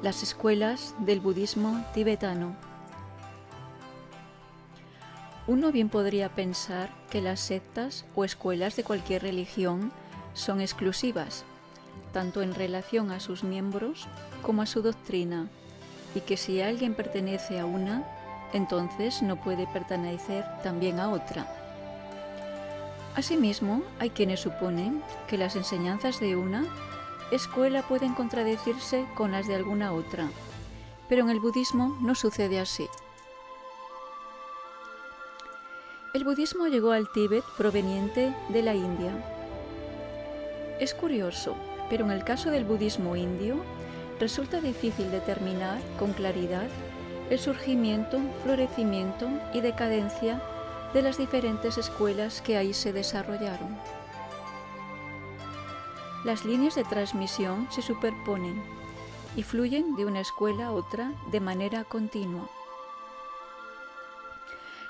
Las escuelas del budismo tibetano. Uno bien podría pensar que las sectas o escuelas de cualquier religión son exclusivas, tanto en relación a sus miembros como a su doctrina, y que si alguien pertenece a una, entonces no puede pertenecer también a otra. Asimismo, hay quienes suponen que las enseñanzas de una escuela pueden contradecirse con las de alguna otra, pero en el budismo no sucede así. El budismo llegó al Tíbet proveniente de la India. Es curioso, pero en el caso del budismo indio, resulta difícil determinar con claridad el surgimiento, florecimiento y decadencia de las diferentes escuelas que ahí se desarrollaron. Las líneas de transmisión se superponen y fluyen de una escuela a otra de manera continua.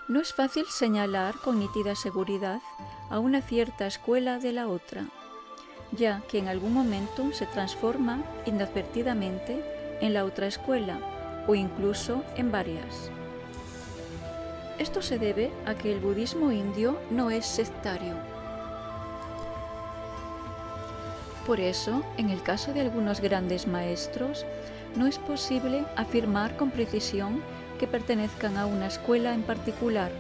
No es fácil señalar con nítida seguridad a una cierta escuela de la otra, ya que en algún momento se transforma inadvertidamente en la otra escuela o incluso en varias. Esto se debe a que el budismo indio no es sectario. Por eso, en el caso de algunos grandes maestros, no es posible afirmar con precisión que pertenezcan a una escuela en particular.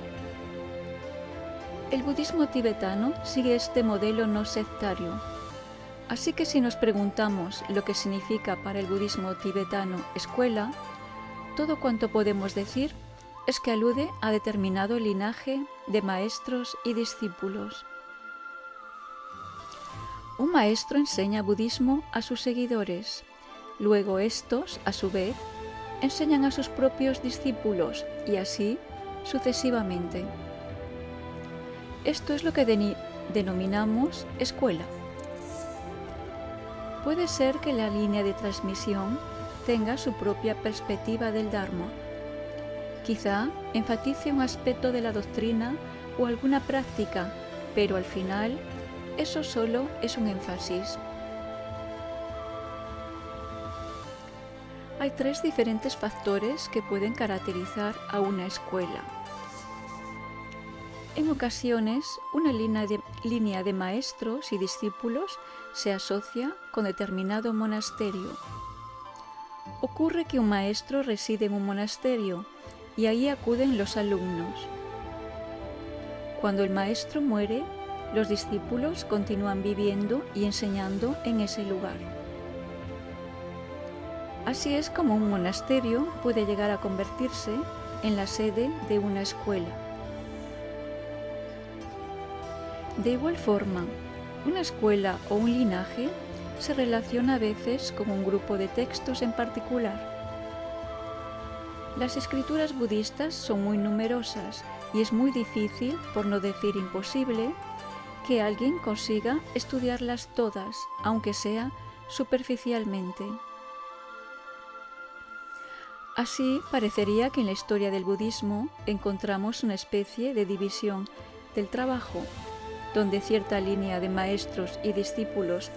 El budismo tibetano sigue este modelo no sectario. Así que si nos preguntamos lo que significa para el budismo tibetano escuela, todo cuanto podemos decir es que alude a determinado linaje de maestros y discípulos. Un maestro enseña budismo a sus seguidores, luego estos, a su vez, enseñan a sus propios discípulos y así sucesivamente. Esto es lo que denominamos escuela. Puede ser que la línea de transmisión tenga su propia perspectiva del Dharma. Quizá enfatice un aspecto de la doctrina o alguna práctica, pero al final eso solo es un énfasis. Hay tres diferentes factores que pueden caracterizar a una escuela. En ocasiones, una línea de maestros y discípulos se asocia con determinado monasterio. Ocurre que un maestro reside en un monasterio y ahí acuden los alumnos. Cuando el maestro muere, los discípulos continúan viviendo y enseñando en ese lugar. Así es como un monasterio puede llegar a convertirse en la sede de una escuela. De igual forma, una escuela o un linaje se relaciona a veces con un grupo de textos en particular. Las escrituras budistas son muy numerosas y es muy difícil, por no decir imposible, que alguien consiga estudiarlas todas, aunque sea superficialmente. Así, parecería que en la historia del budismo encontramos una especie de división del trabajo, donde cierta línea de maestros y discípulos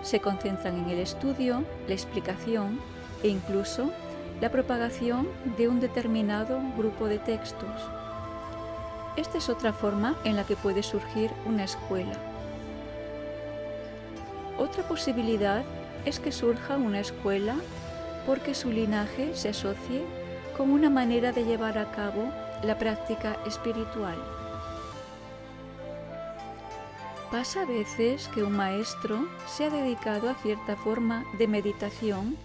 se concentran en el estudio, la explicación e incluso la propagación de un determinado grupo de textos. Esta es otra forma en la que puede surgir una escuela. Otra posibilidad es que surja una escuela porque su linaje se asocie con una manera de llevar a cabo la práctica espiritual. Pasa a veces que un maestro se ha dedicado a cierta forma de meditación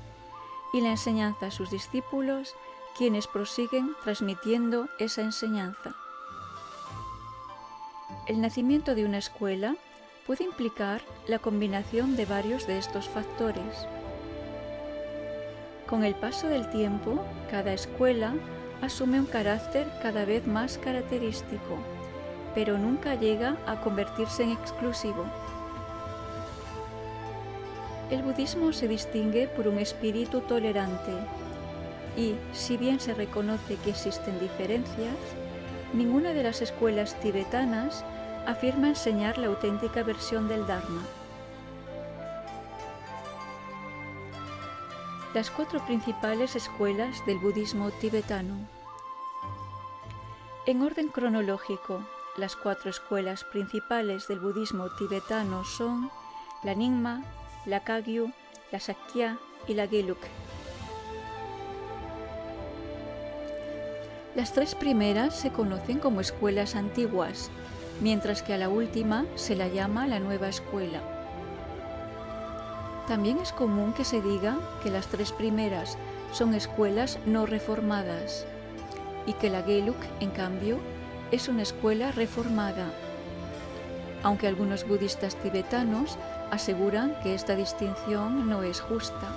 y la enseñanza a sus discípulos, quienes prosiguen transmitiendo esa enseñanza. El nacimiento de una escuela puede implicar la combinación de varios de estos factores. Con el paso del tiempo, cada escuela asume un carácter cada vez más característico, pero nunca llega a convertirse en exclusivo. El budismo se distingue por un espíritu tolerante y, si bien se reconoce que existen diferencias, ninguna de las escuelas tibetanas afirma enseñar la auténtica versión del Dharma. Las 4 principales escuelas del budismo tibetano. En orden cronológico, las 4 escuelas principales del budismo tibetano son la Nyingma, la Kagyu, la Sakya y la Gelug. Las 3 primeras se conocen como escuelas antiguas, mientras que a la última se la llama la nueva escuela. También es común que se diga que las 3 primeras son escuelas no reformadas y que la Gelug, en cambio, es una escuela reformada, aunque algunos budistas tibetanos aseguran que esta distinción no es justa.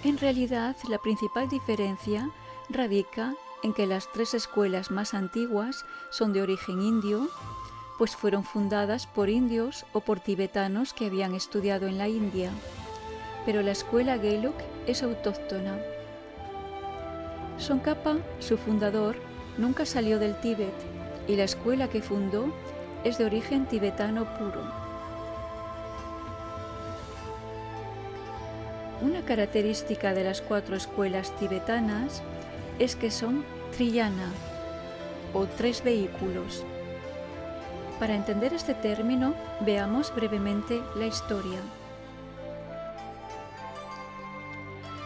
En realidad, la principal diferencia radica en que las 3 escuelas más antiguas son de origen indio, pues fueron fundadas por indios o por tibetanos que habían estudiado en la India, pero la escuela Gelug es autóctona. Tsongkhapa, su fundador, nunca salió del Tíbet y la escuela que fundó es de origen tibetano puro. Una característica de las 4 escuelas tibetanas es que son triyana, o 3 vehículos. Para entender este término, veamos brevemente la historia.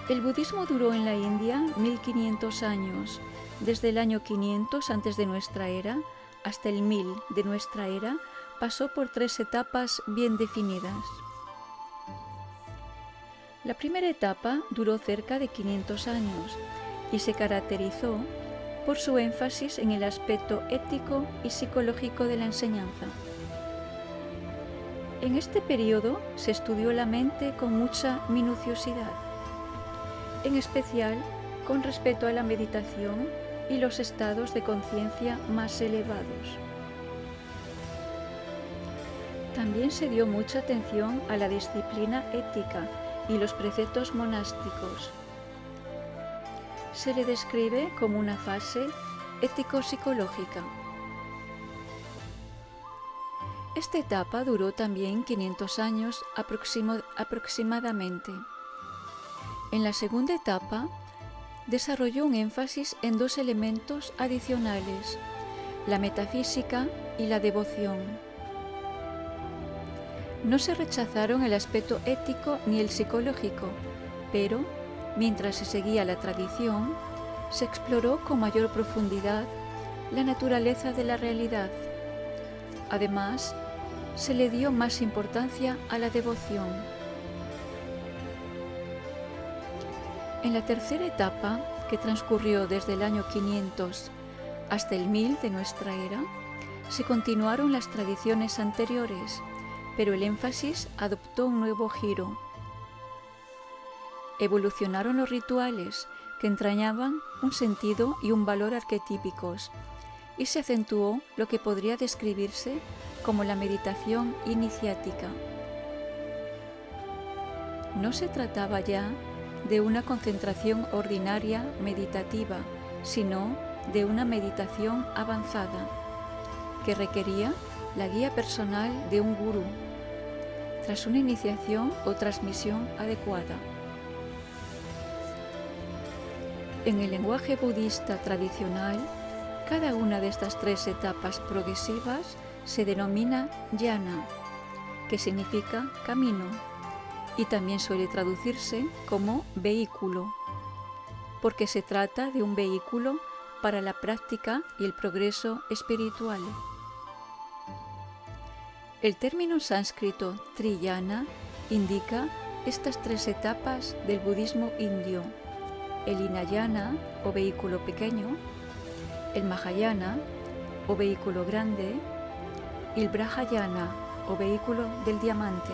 El budismo duró en la India 1500 años, desde el año 500 antes de nuestra era hasta el 1000 de nuestra era, pasó por 3 etapas bien definidas. La primera etapa duró cerca de 500 años y se caracterizó por su énfasis en el aspecto ético y psicológico de la enseñanza. En este periodo se estudió la mente con mucha minuciosidad, en especial con respecto a la meditación y los estados de conciencia más elevados. También se dio mucha atención a la disciplina ética y los preceptos monásticos. Se le describe como una fase ético-psicológica. Esta etapa duró también 500 años aproximadamente. En la segunda etapa, desarrolló un énfasis en 2 elementos adicionales, la metafísica y la devoción. No se rechazaron el aspecto ético ni el psicológico, pero, mientras se seguía la tradición, se exploró con mayor profundidad la naturaleza de la realidad. Además, se le dio más importancia a la devoción. En la tercera etapa, que transcurrió desde el año 500 hasta el 1000 de nuestra era, se continuaron las tradiciones anteriores, pero el énfasis adoptó un nuevo giro. Evolucionaron los rituales, que entrañaban un sentido y un valor arquetípicos, y se acentuó lo que podría describirse como la meditación iniciática. No se trataba ya de una concentración ordinaria meditativa, sino de una meditación avanzada, que requería la guía personal de un gurú, tras una iniciación o transmisión adecuada. En el lenguaje budista tradicional, cada una de estas 3 etapas progresivas se denomina jnana, que significa camino, y también suele traducirse como vehículo, porque se trata de un vehículo para la práctica y el progreso espiritual. El término sánscrito triyana indica estas 3 etapas del budismo indio: el hinayana o vehículo pequeño, el mahayana o vehículo grande y el brahayana o vehículo del diamante.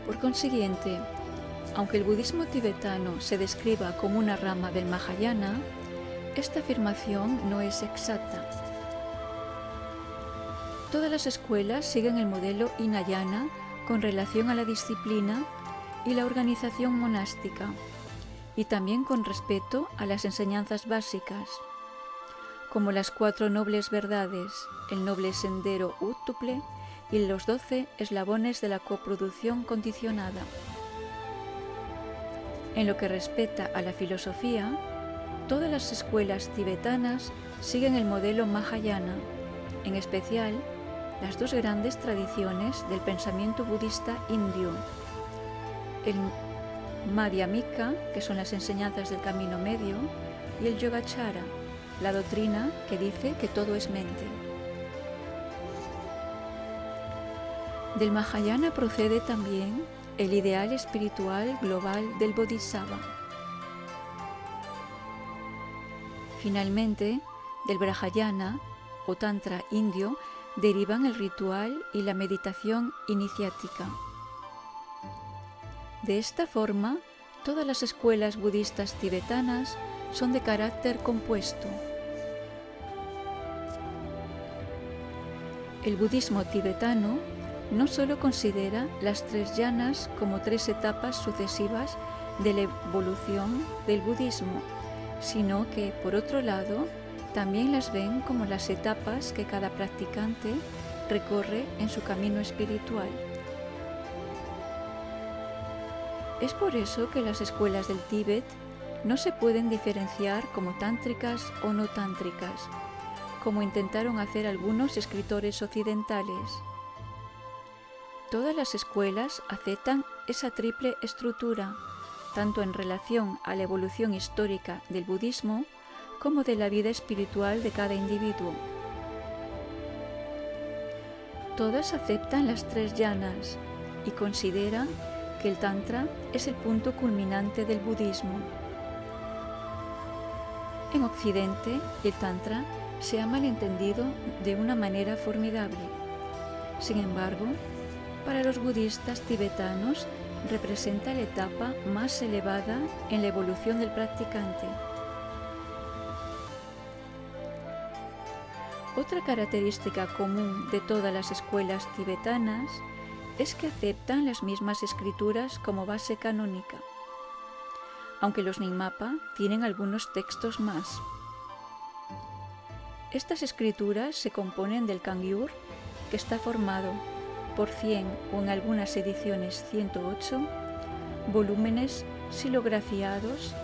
Por consiguiente, aunque el budismo tibetano se describa como una rama del mahayana, esta afirmación no es exacta. Todas las escuelas siguen el modelo hinayana con relación a la disciplina y la organización monástica, y también con respecto a las enseñanzas básicas. como las 4 nobles verdades, el noble sendero úctuple y los 12 eslabones de la coproducción condicionada. En lo que respecta a la filosofía, todas las escuelas tibetanas siguen el modelo Mahayana, en especial las 2 grandes tradiciones del pensamiento budista indio, el Madhyamika, que son las enseñanzas del camino medio, y el Yogacara, la doctrina que dice que todo es mente. Del Mahayana procede también el ideal espiritual global del Bodhisattva. Finalmente, del Vajrayana o Tantra indio derivan el ritual y la meditación iniciática. De esta forma, todas las escuelas budistas tibetanas son de carácter compuesto. El budismo tibetano no solo considera las 3 yanas como 3 etapas sucesivas de la evolución del budismo, sino que, por otro lado, también las ven como las etapas que cada practicante recorre en su camino espiritual. Es por eso que las escuelas del Tíbet no se pueden diferenciar como tántricas o no tántricas, como intentaron hacer algunos escritores occidentales. Todas las escuelas aceptan esa triple estructura, tanto en relación a la evolución histórica del budismo como de la vida espiritual de cada individuo. Todas aceptan las 3 yanas y consideran que el Tantra es el punto culminante del budismo. En Occidente, el Tantra se ha malentendido de una manera formidable. Sin embargo, para los budistas tibetanos representa la etapa más elevada en la evolución del practicante. Otra característica común de todas las escuelas tibetanas es que aceptan las mismas escrituras como base canónica, aunque los Nyingmapa tienen algunos textos más. Estas escrituras se componen del Kangyur, que está formado por 100 o en algunas ediciones 108 volúmenes xilografiados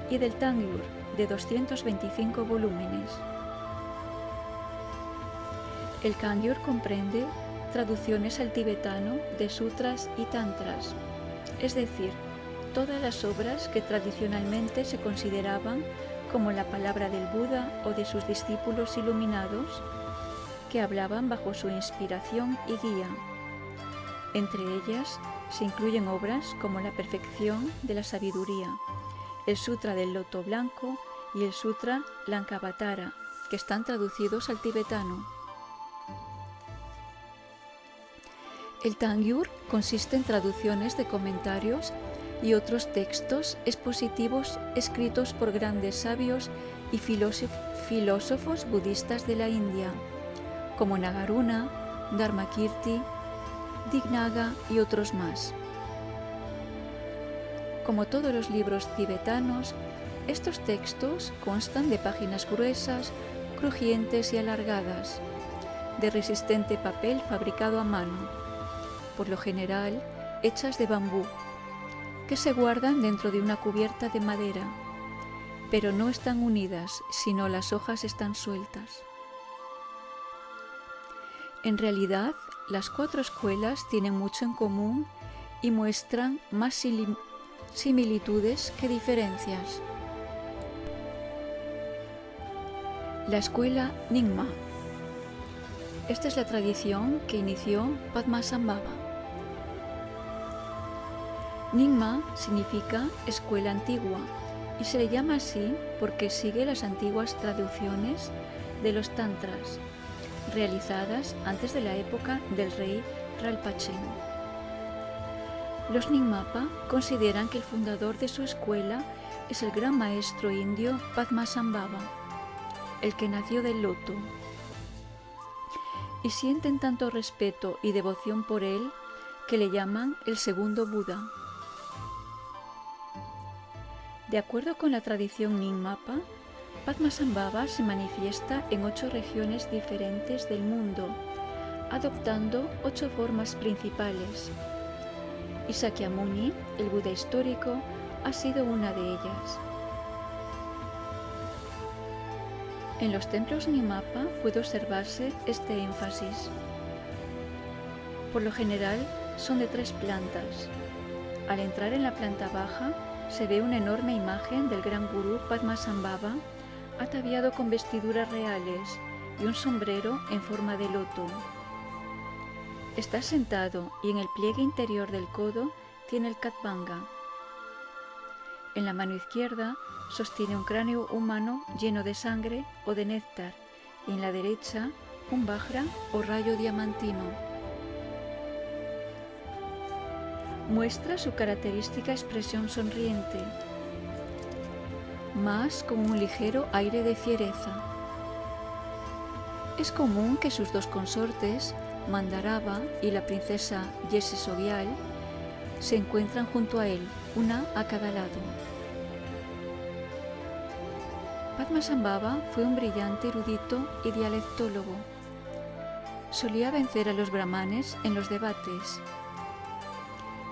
y del Tangyur de 225 volúmenes. El Kangyur comprende traducciones al tibetano de sutras y tantras, es decir, todas las obras que tradicionalmente se consideraban como la palabra del Buda o de sus discípulos iluminados, que hablaban bajo su inspiración y guía. Entre ellas se incluyen obras como La perfección de la sabiduría, el Sutra del Loto Blanco y el Sutra Lankavatara, que están traducidos al tibetano. El Tangyur consiste en traducciones de comentarios y otros textos expositivos escritos por grandes sabios y filósofos budistas de la India, como Nagarjuna, Dharmakirti, Dignaga y otros más. Como todos los libros tibetanos, estos textos constan de páginas gruesas, crujientes y alargadas, de resistente papel fabricado a mano, por lo general hechas de bambú, que se guardan dentro de una cubierta de madera, pero no están unidas, sino las hojas están sueltas. En realidad, las 4 escuelas tienen mucho en común y muestran más similitudes que diferencias. La escuela Nyingma. Esta es la tradición que inició Padmasambhava. Nyingma significa escuela antigua y se le llama así porque sigue las antiguas traducciones de los tantras, realizadas antes de la época del rey Rinpoché. Los Nyingmapa consideran que el fundador de su escuela es el gran maestro indio Padmasambhava, el que nació del loto, y sienten tanto respeto y devoción por él que le llaman el segundo Buda. De acuerdo con la tradición Nyingmapa, Padmasambhava se manifiesta en 8 regiones diferentes del mundo, adoptando 8 formas principales. Y Sakyamuni, el Buda histórico, ha sido una de ellas. En los templos Nimapa puede observarse este énfasis. Por lo general son de 3 plantas. Al entrar en la planta baja se ve una enorme imagen del gran gurú Padmasambhava ataviado con vestiduras reales y un sombrero en forma de loto. Está sentado y en el pliegue interior del codo tiene el Khatvanga. En la mano izquierda sostiene un cráneo humano lleno de sangre o de néctar y en la derecha un vajra o rayo diamantino. Muestra su característica expresión sonriente, más con un ligero aire de fiereza. Es común que sus 2 consortes, Mandarava y la princesa Yeshashogyal, se encuentran junto a él, una a cada lado. Padmasambhava fue un brillante erudito y dialectólogo. Solía vencer a los brahmanes en los debates.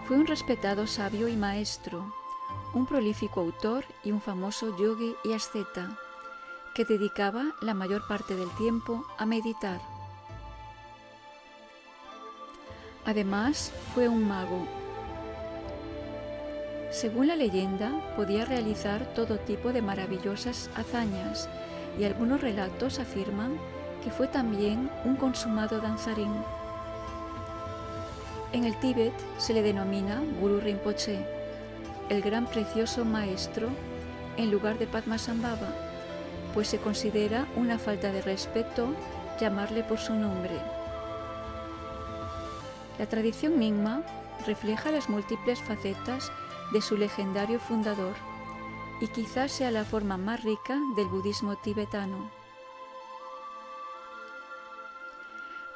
Fue un respetado sabio y maestro, un prolífico autor y un famoso yogi y asceta, que dedicaba la mayor parte del tiempo a meditar. Además, fue un mago. Según la leyenda, podía realizar todo tipo de maravillosas hazañas y algunos relatos afirman que fue también un consumado danzarín. En el Tíbet se le denomina Guru Rinpoche, el gran precioso maestro, en lugar de Padmasambhava, pues se considera una falta de respeto llamarle por su nombre. La tradición Nyingma refleja las múltiples facetas de su legendario fundador y quizás sea la forma más rica del budismo tibetano.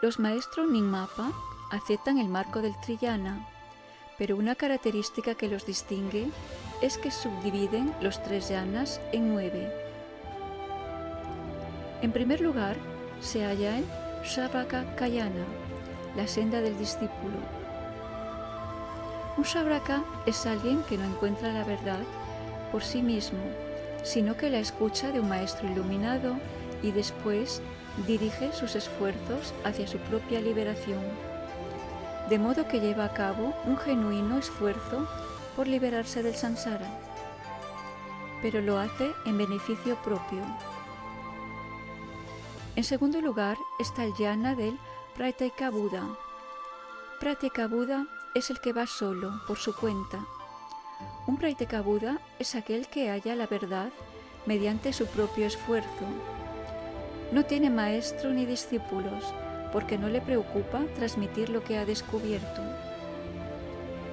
Los maestros Nyingmapa aceptan el marco del Triyana, pero una característica que los distingue es que subdividen los 3 yanas en 9. En primer lugar, se halla el Sravaka Kayana, la senda del discípulo. Un Sravaka es alguien que no encuentra la verdad por sí mismo, sino que la escucha de un maestro iluminado y después dirige sus esfuerzos hacia su propia liberación, de modo que lleva a cabo un genuino esfuerzo por liberarse del samsara, pero lo hace en beneficio propio. En segundo lugar está el yana del Pratyeka Buda. Pratyeka Buda es el que va solo, por su cuenta. Un Pratyeka Buda es aquel que halla la verdad mediante su propio esfuerzo. No tiene maestro ni discípulos, porque no le preocupa transmitir lo que ha descubierto.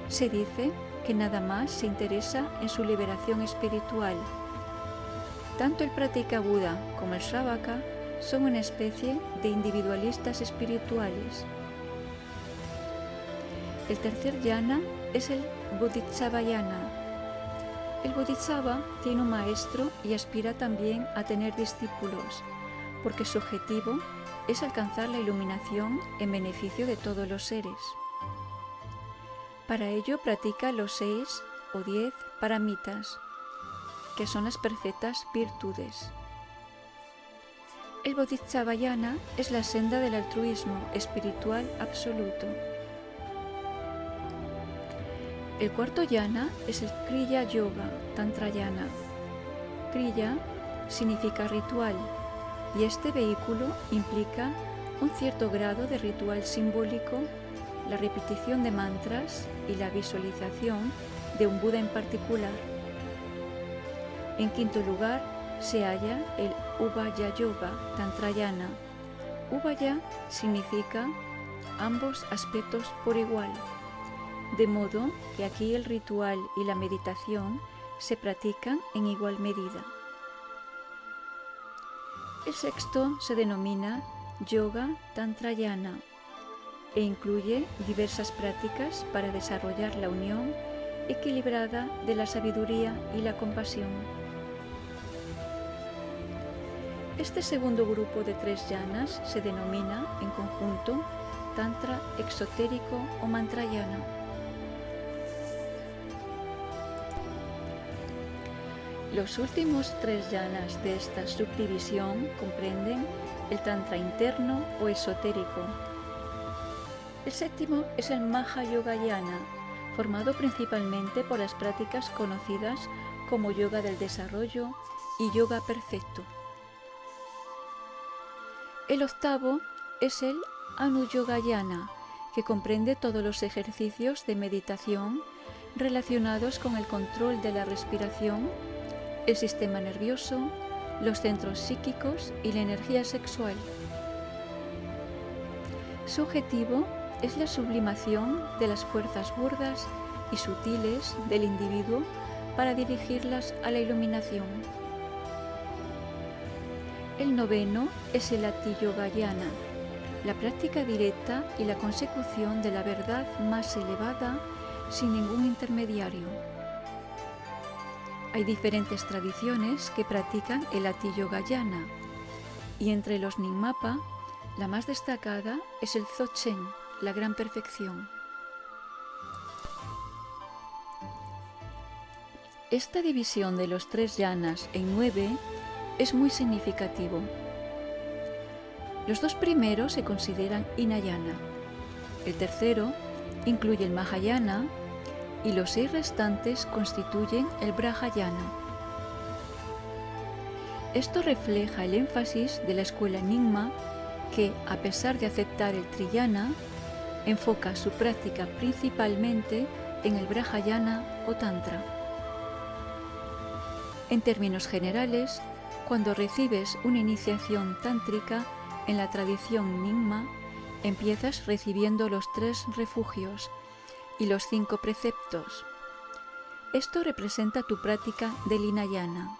Se dice que nada más se interesa en su liberación espiritual. Tanto el Pratyeka Buda como el Sravaka son una especie de individualistas espirituales. El tercer yana es el Bodhisattva yana. El Bodhisattva tiene un maestro y aspira también a tener discípulos, porque su objetivo es alcanzar la iluminación en beneficio de todos los seres. Para ello practica los 6 o 10 paramitas, que son las perfectas virtudes. El Bodhisattvayana es la senda del altruismo espiritual absoluto. El cuarto yana es el Kriya Yoga Tantrayana. Kriya significa ritual y este vehículo implica un cierto grado de ritual simbólico, la repetición de mantras y la visualización de un Buda en particular. En quinto lugar se halla el Ubhaya Yoga Tantrayana. Ubhaya significa ambos aspectos por igual, de modo que aquí el ritual y la meditación se practican en igual medida. El sexto se denomina Yoga Tantrayana e incluye diversas prácticas para desarrollar la unión equilibrada de la sabiduría y la compasión. Este segundo grupo de 3 yanas se denomina, en conjunto, Tantra exotérico o Mantrayana. Los últimos 3 yanas de esta subdivisión comprenden el Tantra interno o esotérico. El séptimo es el Mahayogayana, formado principalmente por las prácticas conocidas como yoga del desarrollo y yoga perfecto. El octavo es el Anuyogayana, que comprende todos los ejercicios de meditación relacionados con el control de la respiración, el sistema nervioso, los centros psíquicos y la energía sexual. Su objetivo es la sublimación de las fuerzas burdas y sutiles del individuo para dirigirlas a la iluminación. El noveno es el Ati-yogayana, la práctica directa y la consecución de la verdad más elevada sin ningún intermediario. Hay diferentes tradiciones que practican el Ati-yogayana, y entre los Nyingmapa, la más destacada es el Dzogchen, la gran perfección. Esta división de los 3 yanas en 9 es muy significativo. Los 2 primeros se consideran Hinayana, el tercero incluye el Mahayana y los 6 restantes constituyen el Brahayana. Esto refleja el énfasis de la escuela Nyingma que, a pesar de aceptar el Triyana, enfoca su práctica principalmente en el Brahayana o Tantra. En términos generales, cuando recibes una iniciación tántrica en la tradición Nyingma, empiezas recibiendo los 3 refugios y los 5 preceptos. Esto representa tu práctica del Hinayana.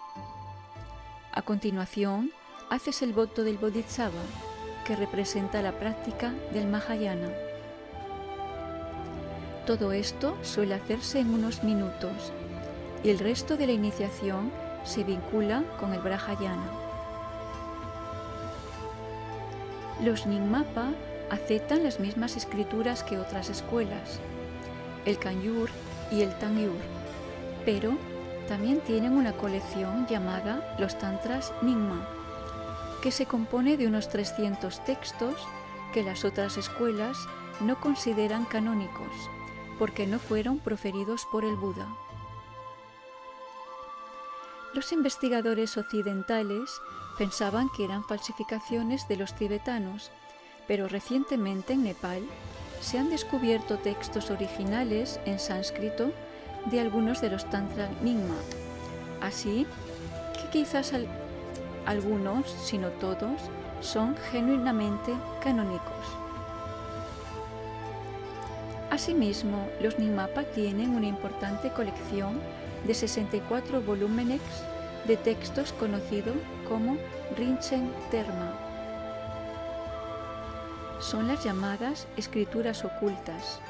A continuación, haces el voto del Bodhisattva, que representa la práctica del Mahayana. Todo esto suele hacerse en unos minutos y el resto de la iniciación se vincula con el Brahayana. Los Nyingmapa aceptan las mismas escrituras que otras escuelas, el Kanyur y el Tangyur, pero también tienen una colección llamada los Tantras Nyingma, que se compone de unos 300 textos que las otras escuelas no consideran canónicos, porque no fueron proferidos por el Buda. Los investigadores occidentales pensaban que eran falsificaciones de los tibetanos, pero recientemente en Nepal se han descubierto textos originales en sánscrito de algunos de los Tantra Nyingma, así que quizás algunos, si no todos, son genuinamente canónicos. Asimismo, los Nyingmapa tienen una importante colección de 64 volúmenes de textos conocido como Rinchen Terma. Son las llamadas escrituras ocultas.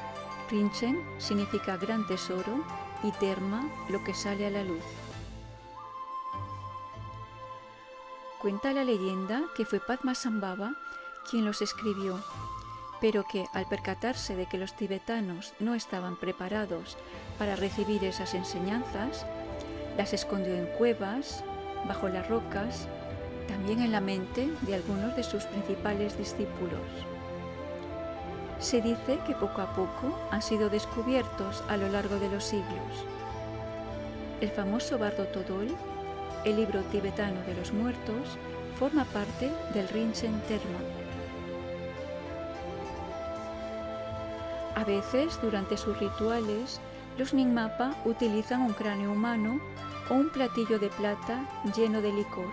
Rinchen significa gran tesoro y Terma lo que sale a la luz. Cuenta la leyenda que fue Padmasambhava quien los escribió, pero que al percatarse de que los tibetanos no estaban preparados para recibir esas enseñanzas, las escondió en cuevas, bajo las rocas, también en la mente de algunos de sus principales discípulos. Se dice que poco a poco han sido descubiertos a lo largo de los siglos. El famoso Bardo Todol, el libro tibetano de los muertos, forma parte del Rinchen Terma. A veces, durante sus rituales, los Nyingmapa utilizan un cráneo humano o un platillo de plata lleno de licor.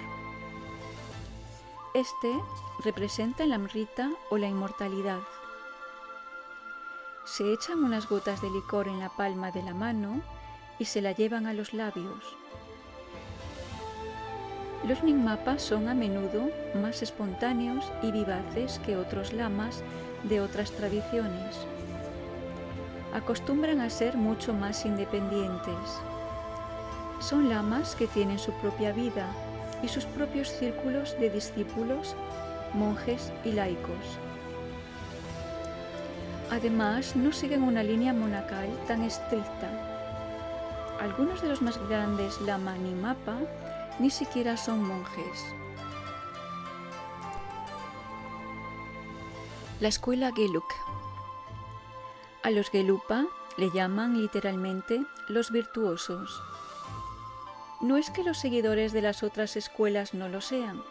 Este representa el Amrita o la inmortalidad. Se echan unas gotas de licor en la palma de la mano y se la llevan a los labios. Los Nyingmapa son a menudo más espontáneos y vivaces que otros lamas de otras tradiciones. Acostumbran a ser mucho más independientes. Son lamas que tienen su propia vida y sus propios círculos de discípulos, monjes y laicos. Además, no siguen una línea monacal tan estricta. Algunos de los más grandes Lama Nimapa ni siquiera son monjes. La escuela Gelug. A los Gelupa le llaman literalmente los virtuosos. No es que los seguidores de las otras escuelas no lo sean,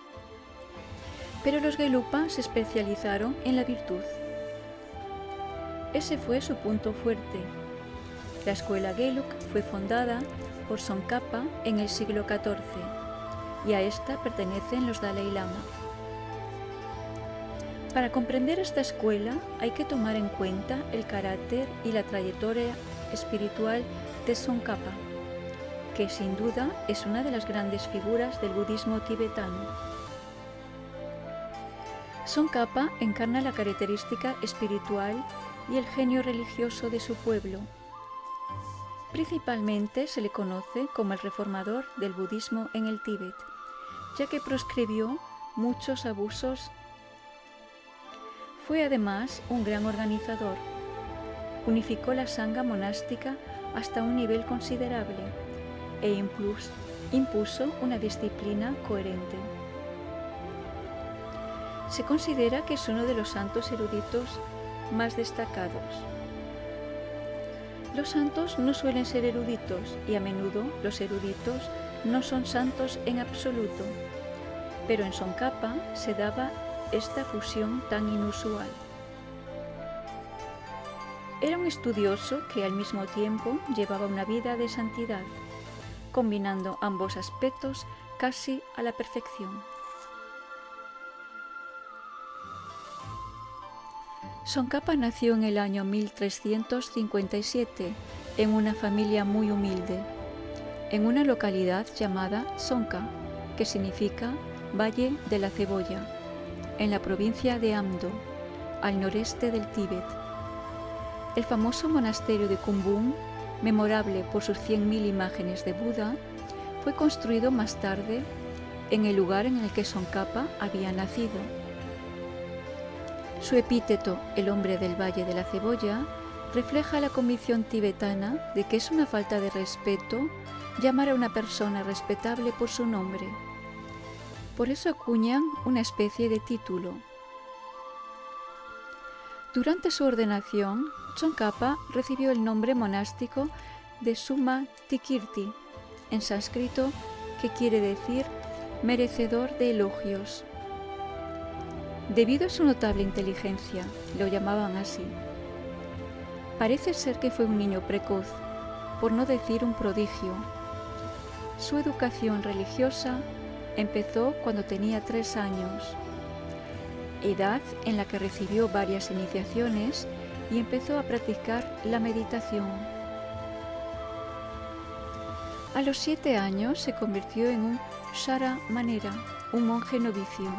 pero los Gelupa se especializaron en la virtud. Ese fue su punto fuerte. La escuela Gelug fue fundada por Tsongkhapa en el siglo XIV y a esta pertenecen los Dalai Lama. Para comprender esta escuela hay que tomar en cuenta el carácter y la trayectoria espiritual de Tsongkhapa, que sin duda es una de las grandes figuras del budismo tibetano. Tsongkhapa encarna la característica espiritual y el genio religioso de su pueblo. Principalmente se le conoce como el reformador del budismo en el Tíbet, ya que proscribió muchos abusos. Fue además un gran organizador. Unificó la sangha monástica hasta un nivel considerable e impuso una disciplina coherente. Se considera que es uno de los santos eruditos más destacados. Los santos no suelen ser eruditos y a menudo los eruditos no son santos en absoluto, pero en Tsongkhapa se daba esta fusión tan inusual. Era un estudioso que al mismo tiempo llevaba una vida de santidad, combinando ambos aspectos casi a la perfección. Tsongkhapa nació en el año 1357 en una familia muy humilde, en una localidad llamada Tsongkha, que significa Valle de la Cebolla, en la provincia de Amdo, al noreste del Tíbet. El famoso monasterio de Kumbum, memorable por sus 100.000 imágenes de Buda, fue construido más tarde en el lugar en el que Tsongkhapa había nacido. Su epíteto, el hombre del Valle de la Cebolla, refleja la convicción tibetana de que es una falta de respeto llamar a una persona respetable por su nombre. Por eso acuñan una especie de título. Durante su ordenación, Tsongkhapa recibió el nombre monástico de Summa Tikirti, en sánscrito, que quiere decir merecedor de elogios. Debido a su notable inteligencia, lo llamaban así. Parece ser que fue un niño precoz, por no decir un prodigio. Su educación religiosa empezó cuando tenía 3 años, edad en la que recibió varias iniciaciones y empezó a practicar la meditación. A los 7 años se convirtió en un Shara Manera, un monje novicio.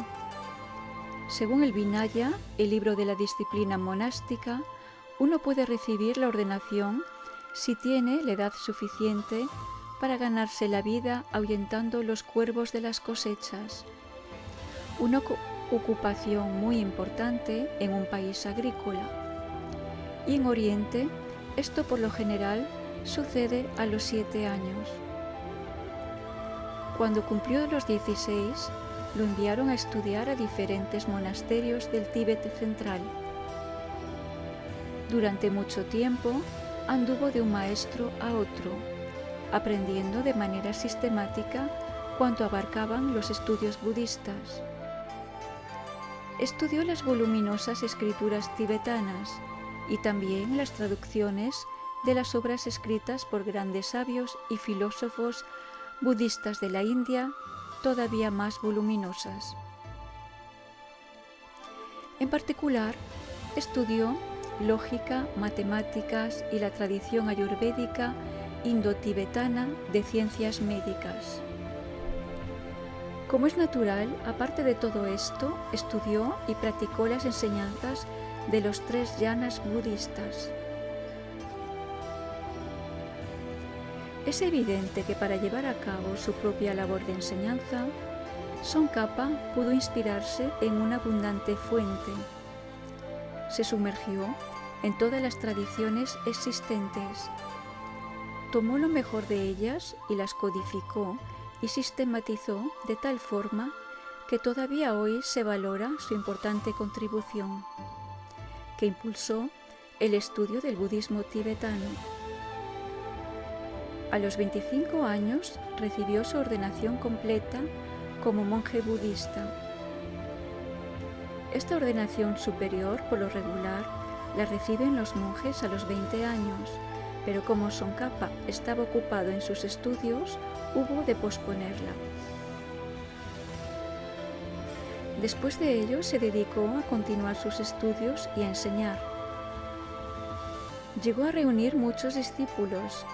Según el Vinaya, el libro de la disciplina monástica, uno puede recibir la ordenación si tiene la edad suficiente para ganarse la vida ahuyentando los cuervos de las cosechas. Una ocupación muy importante en un país agrícola. Y en Oriente, esto por lo general sucede a los 7 años. Cuando cumplió los 16, lo enviaron a estudiar a diferentes monasterios del Tíbet central. Durante mucho tiempo anduvo de un maestro a otro, aprendiendo de manera sistemática cuanto abarcaban los estudios budistas. Estudió las voluminosas escrituras tibetanas y también las traducciones de las obras escritas por grandes sabios y filósofos budistas de la India, todavía más voluminosas. En particular, estudió lógica, matemáticas y la tradición ayurvédica indo-tibetana de ciencias médicas. Como es natural, aparte de todo esto, estudió y practicó las enseñanzas de los 3 yanas budistas. Es evidente que para llevar a cabo su propia labor de enseñanza, Tsongkhapa pudo inspirarse en una abundante fuente. Se sumergió en todas las tradiciones existentes. Tomó lo mejor de ellas y las codificó y sistematizó de tal forma que todavía hoy se valora su importante contribución, que impulsó el estudio del budismo tibetano. A los 25 años recibió su ordenación completa como monje budista. Esta ordenación superior, por lo regular, la reciben los monjes a los 20 años, pero como Tsongkhapa estaba ocupado en sus estudios, hubo de posponerla. Después de ello se dedicó a continuar sus estudios y a enseñar. Llegó a reunir muchos discípulos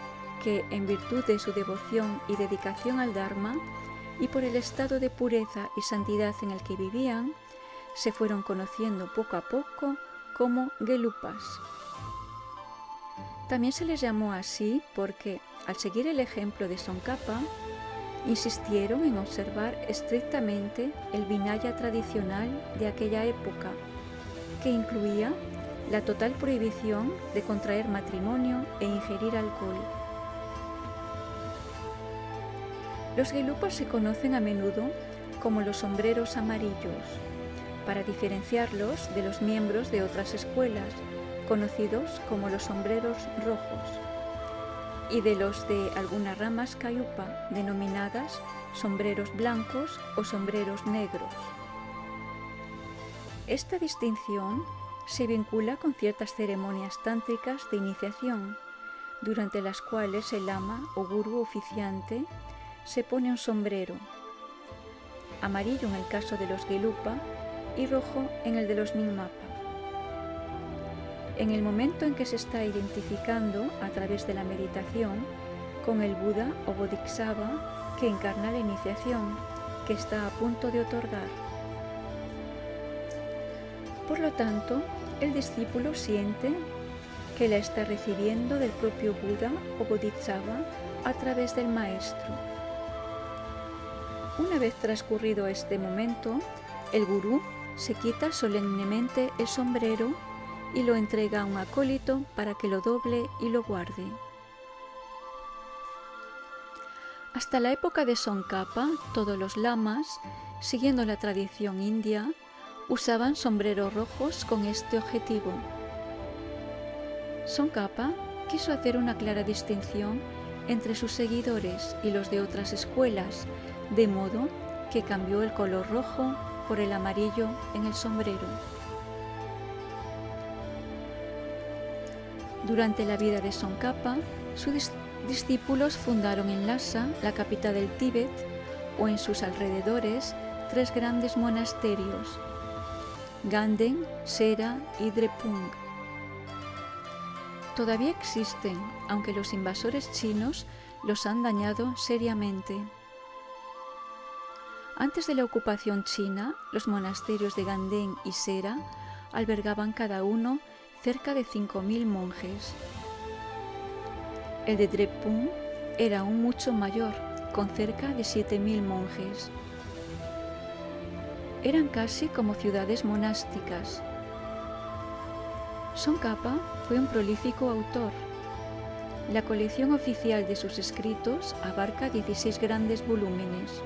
que, en virtud de su devoción y dedicación al Dharma y por el estado de pureza y santidad en el que vivían, se fueron conociendo poco a poco como Gelupas. También se les llamó así porque, al seguir el ejemplo de Tsongkhapa, insistieron en observar estrictamente el Vinaya tradicional de aquella época, que incluía la total prohibición de contraer matrimonio e ingerir alcohol. Los Gelupas se conocen a menudo como los sombreros amarillos, para diferenciarlos de los miembros de otras escuelas, conocidos como los sombreros rojos, y de los de algunas ramas Kayupa, denominadas sombreros blancos o sombreros negros. Esta distinción se vincula con ciertas ceremonias tántricas de iniciación, durante las cuales el lama o gurú oficiante se pone un sombrero, amarillo en el caso de los Gelupa y rojo en el de los Nyingmapa. En el momento en que se está identificando a través de la meditación con el Buda o Bodhisattva que encarna la iniciación, que está a punto de otorgar. Por lo tanto, el discípulo siente que la está recibiendo del propio Buda o Bodhisattva a través del maestro. Una vez transcurrido este momento, el gurú se quita solemnemente el sombrero y lo entrega a un acólito para que lo doble y lo guarde. Hasta la época de Tsongkhapa, todos los lamas, siguiendo la tradición india, usaban sombreros rojos con este objetivo. Tsongkhapa quiso hacer una clara distinción entre sus seguidores y los de otras escuelas, de modo que cambió el color rojo por el amarillo en el sombrero. Durante la vida de Tsongkhapa, sus discípulos fundaron en Lhasa, la capital del Tíbet, o en sus alrededores, 3 grandes monasterios: Ganden, Sera y Drepung. Todavía existen, aunque los invasores chinos los han dañado seriamente. Antes de la ocupación china, los monasterios de Ganden y Sera albergaban cada uno cerca de 5.000 monjes. El de Drepung era aún mucho mayor, con cerca de 7.000 monjes. Eran casi como ciudades monásticas. Tsongkhapa fue un prolífico autor. La colección oficial de sus escritos abarca 16 grandes volúmenes.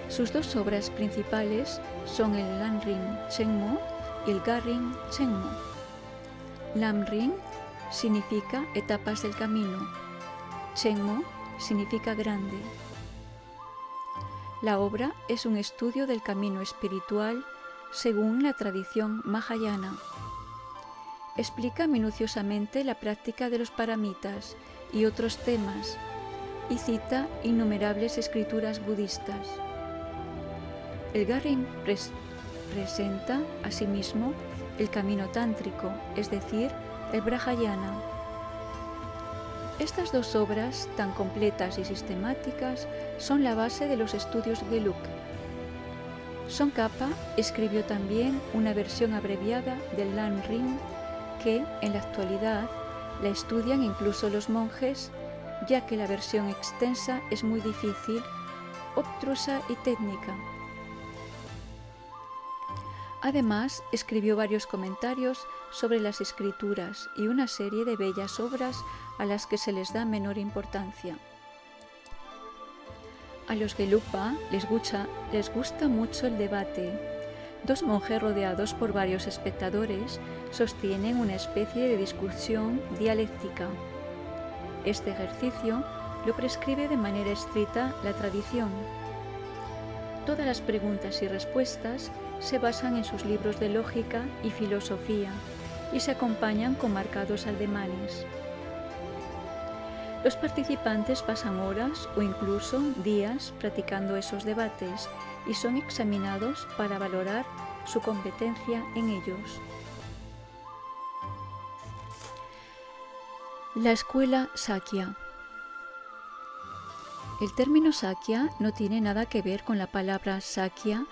Sus 2 obras principales son el Lamrim Chenmo y el Garring Chenmo. Lamrim significa etapas del camino, Chenmo significa grande. La obra es un estudio del camino espiritual según la tradición Mahayana. Explica minuciosamente la práctica de los paramitas y otros temas y cita innumerables escrituras budistas. El Garring presenta asimismo el camino tántrico, es decir, el Brahayana. Estas 2 obras, tan completas y sistemáticas, son la base de los estudios Gelug. Tsongkhapa escribió también una versión abreviada del Lamrim que, en la actualidad, la estudian incluso los monjes, ya que la versión extensa es muy difícil obtrusa y técnica. Además, escribió varios comentarios sobre las escrituras y una serie de bellas obras a las que se les da menor importancia. A los Gelugpa les gusta mucho el debate. Dos monjes rodeados por varios espectadores sostienen una especie de discusión dialéctica. Este ejercicio lo prescribe de manera estricta la tradición. Todas las preguntas y respuestas se basan en sus libros de lógica y filosofía y se acompañan con marcados ademanes. Los participantes pasan horas o incluso días practicando esos debates y son examinados para valorar su competencia en ellos. La escuela Sakya. El término Sakya no tiene nada que ver con la palabra Sakya,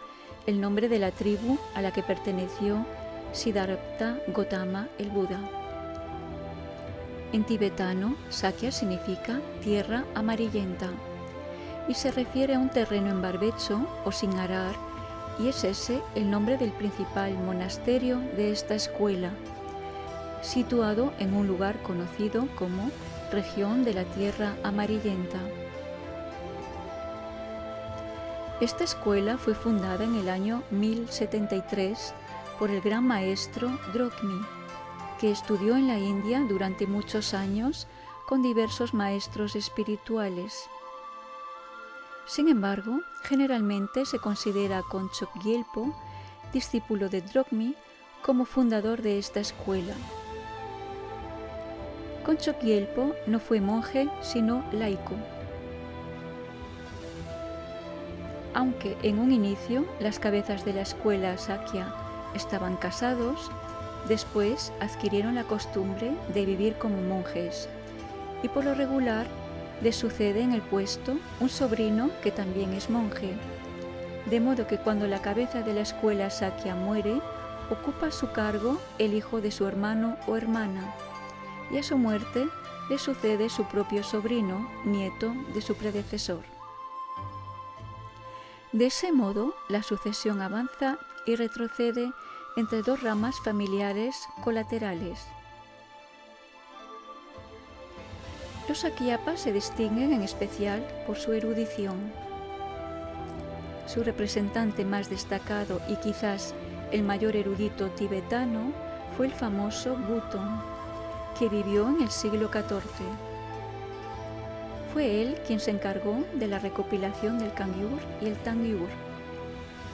el nombre de la tribu a la que perteneció Siddhartha Gautama, el Buda. En tibetano, Sakya significa tierra amarillenta y se refiere a un terreno en barbecho o sin arar, y es ese el nombre del principal monasterio de esta escuela, situado en un lugar conocido como región de la tierra amarillenta. Esta escuela fue fundada en el año 1073 por el gran maestro Drokmi, que estudió en la India durante muchos años con diversos maestros espirituales. Sin embargo, generalmente se considera a Konchok Gyelpo, discípulo de Drokmi, como fundador de esta escuela. Konchok Gyelpo no fue monje, sino laico. Aunque en un inicio las cabezas de la escuela Sakya estaban casados, después adquirieron la costumbre de vivir como monjes y por lo regular les sucede en el puesto un sobrino que también es monje, de modo que cuando la cabeza de la escuela Sakya muere, ocupa su cargo el hijo de su hermano o hermana, y a su muerte le sucede su propio sobrino, nieto de su predecesor. De ese modo, la sucesión avanza y retrocede entre dos ramas familiares colaterales. Los Sakyapas se distinguen en especial por su erudición. Su representante más destacado y quizás el mayor erudito tibetano fue el famoso Button, que vivió en el siglo XIV. Fue él quien se encargó de la recopilación del Kangyur y el Tangyur,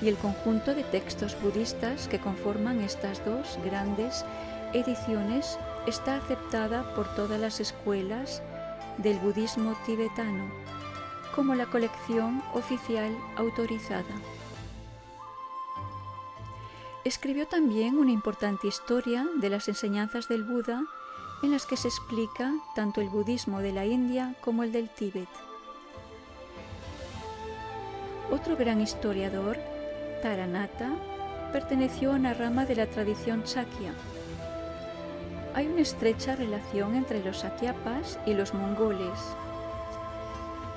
y el conjunto de textos budistas que conforman estas dos grandes ediciones está aceptada por todas las escuelas del budismo tibetano como la colección oficial autorizada. Escribió también una importante historia de las enseñanzas del Buda en las que se explica tanto el budismo de la India como el del Tíbet. Otro gran historiador, Taranatha, perteneció a una rama de la tradición Sakya. Hay una estrecha relación entre los Sakyapas y los mongoles.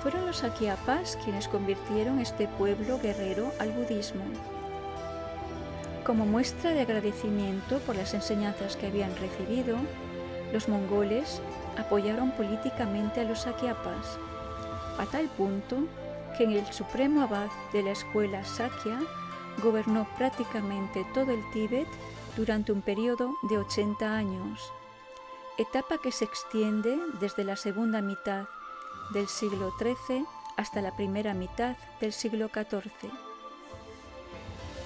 Fueron los Sakyapas quienes convirtieron este pueblo guerrero al budismo. Como muestra de agradecimiento por las enseñanzas que habían recibido, los mongoles apoyaron políticamente a los Sakyapas, a tal punto que el supremo abad de la escuela Sakya gobernó prácticamente todo el Tíbet durante un periodo de 80 años, etapa que se extiende desde la segunda mitad del siglo XIII hasta la primera mitad del siglo XIV.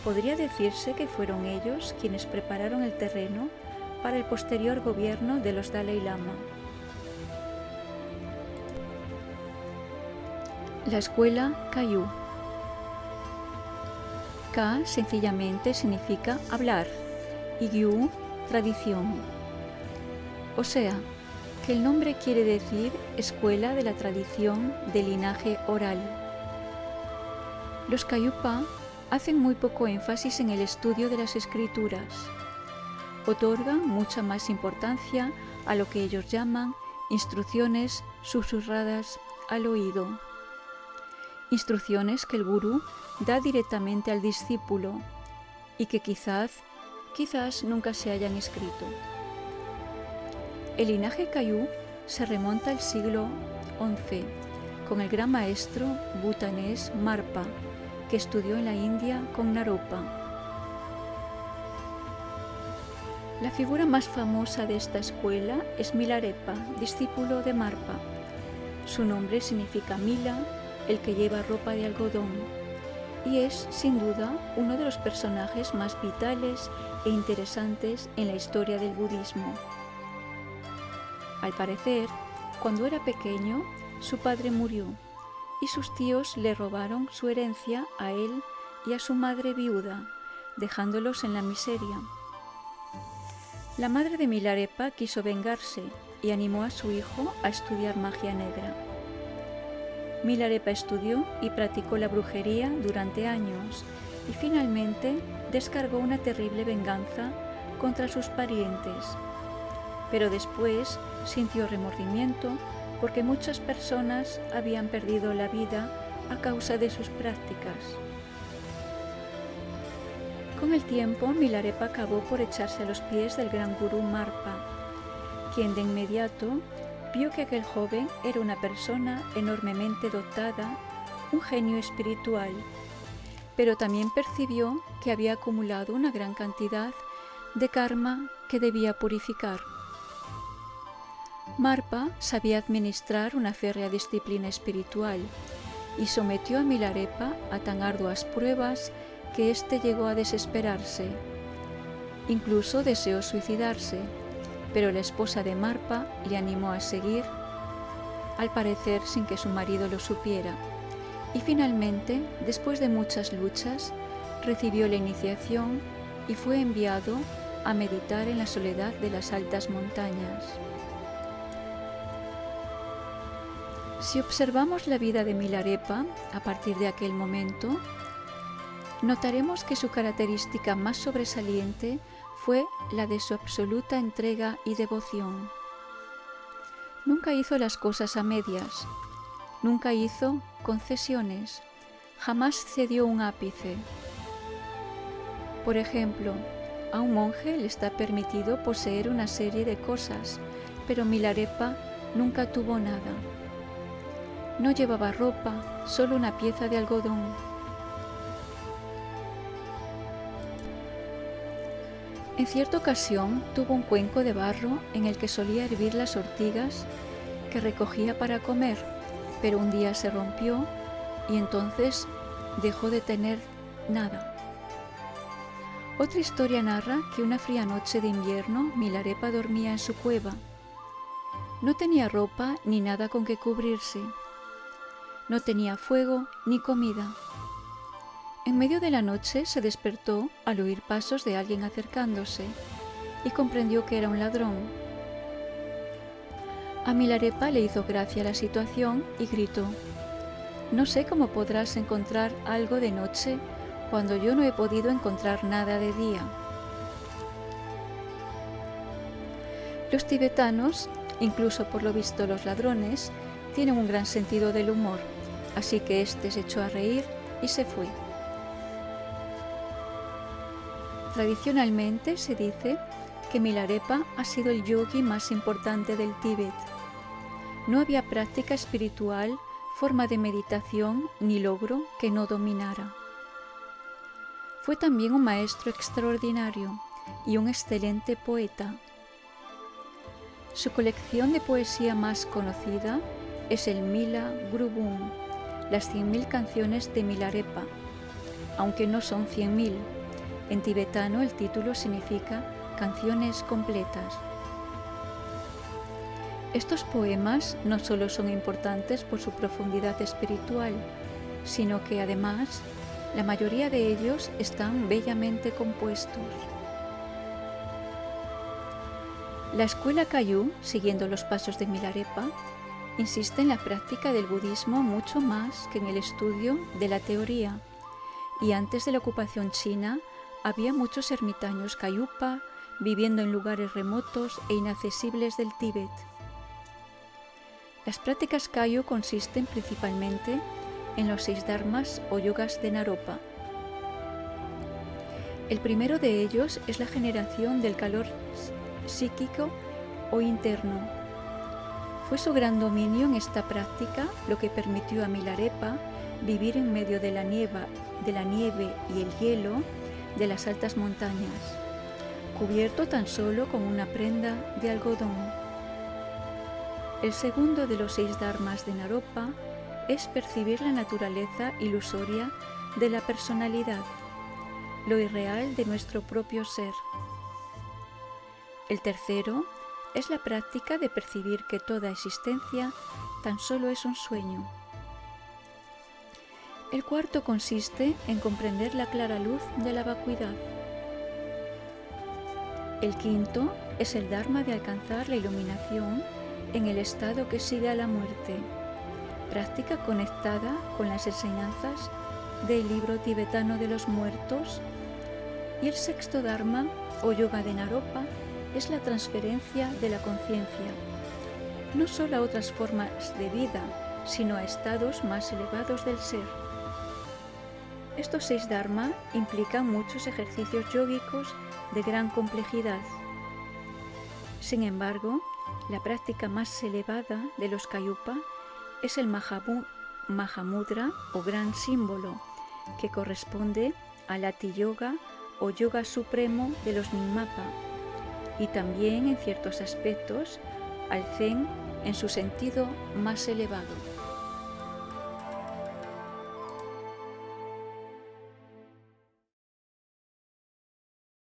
Podría decirse que fueron ellos quienes prepararon el terreno para el posterior gobierno de los Dalai Lama. La escuela Kagyu. Ka sencillamente significa hablar y Gyu, tradición. O sea, que el nombre quiere decir escuela de la tradición de linaje oral. Los Kagyupa hacen muy poco énfasis en el estudio de las escrituras. Otorgan mucha más importancia a lo que ellos llaman instrucciones susurradas al oído. instrucciones que el gurú da directamente al discípulo y que quizás nunca se hayan escrito. El linaje Kayú se remonta al siglo XI, con el gran maestro bhutanés Marpa, que estudió en la India con Naropa. La figura más famosa de esta escuela es Milarepa, discípulo de Marpa. Su nombre significa Mila, el que lleva ropa de algodón, y es, sin duda, uno de los personajes más vitales e interesantes en la historia del budismo. Al parecer, cuando era pequeño, su padre murió y sus tíos le robaron su herencia a él y a su madre viuda, dejándolos en la miseria. La madre de Milarepa quiso vengarse y animó a su hijo a estudiar magia negra. Milarepa estudió y practicó la brujería durante años y finalmente descargó una terrible venganza contra sus parientes. Pero después sintió remordimiento porque muchas personas habían perdido la vida a causa de sus prácticas. Con el tiempo, Milarepa acabó por echarse a los pies del gran gurú Marpa, quien de inmediato vio que aquel joven era una persona enormemente dotada, un genio espiritual, pero también percibió que había acumulado una gran cantidad de karma que debía purificar. Marpa sabía administrar una férrea disciplina espiritual y sometió a Milarepa a tan arduas pruebas que éste llegó a desesperarse. Incluso deseó suicidarse, pero la esposa de Marpa le animó a seguir, al parecer sin que su marido lo supiera, y finalmente, después de muchas luchas, recibió la iniciación y fue enviado a meditar en la soledad de las altas montañas. Si observamos la vida de Milarepa a partir de aquel momento, notaremos que su característica más sobresaliente fue la de su absoluta entrega y devoción. Nunca hizo las cosas a medias, nunca hizo concesiones, jamás cedió un ápice. Por ejemplo, a un monje le está permitido poseer una serie de cosas, pero Milarepa nunca tuvo nada. No llevaba ropa, solo una pieza de algodón. En cierta ocasión tuvo un cuenco de barro en el que solía hervir las ortigas que recogía para comer, pero un día se rompió y entonces dejó de tener nada. Otra historia narra que una fría noche de invierno Milarepa dormía en su cueva. No tenía ropa ni nada con que cubrirse. No tenía fuego ni comida. En medio de la noche se despertó al oír pasos de alguien acercándose y comprendió que era un ladrón. A Milarepa le hizo gracia la situación y gritó: «No sé cómo podrás encontrar algo de noche cuando yo no he podido encontrar nada de día». Los tibetanos, incluso por lo visto los ladrones, tienen un gran sentido del humor, así que éste se echó a reír y se fue. Tradicionalmente se dice que Milarepa ha sido el yogi más importante del Tíbet. No había práctica espiritual, forma de meditación ni logro que no dominara. Fue también un maestro extraordinario y un excelente poeta. Su colección de poesía más conocida es el Mila Grubung, las 100.000 canciones de Milarepa, aunque no son 100.000. En tibetano el título significa canciones completas. Estos poemas no solo son importantes por su profundidad espiritual, sino que además la mayoría de ellos están bellamente compuestos. La escuela Kayú, siguiendo los pasos de Milarepa, insiste en la práctica del budismo mucho más que en el estudio de la teoría, y antes de la ocupación china había muchos ermitaños Kayupa viviendo en lugares remotos e inaccesibles del Tíbet. Las prácticas Kayu consisten principalmente en los 6 dharmas o yogas de Naropa. El primero de ellos es la generación del calor psíquico o interno. Fue su gran dominio en esta práctica lo que permitió a Milarepa vivir en medio de la nieve y el hielo de las altas montañas, cubierto tan solo con una prenda de algodón. El segundo de los 6 dharmas de Naropa es percibir la naturaleza ilusoria de la personalidad, lo irreal de nuestro propio ser. El tercero es la práctica de percibir que toda existencia tan solo es un sueño. El cuarto consiste en comprender la clara luz de la vacuidad. El quinto es el dharma de alcanzar la iluminación en el estado que sigue a la muerte, práctica conectada con las enseñanzas del libro tibetano de los muertos. Y el sexto dharma o yoga de Naropa es la transferencia de la conciencia, no solo a otras formas de vida, sino a estados más elevados del ser. Estos 6 dharmas implican muchos ejercicios yógicos de gran complejidad. Sin embargo, la práctica más elevada de los Kayupa es el Mahamudra o gran símbolo, que corresponde al Ati Yoga o yoga supremo de los Nyingmapa, y también en ciertos aspectos al Zen en su sentido más elevado.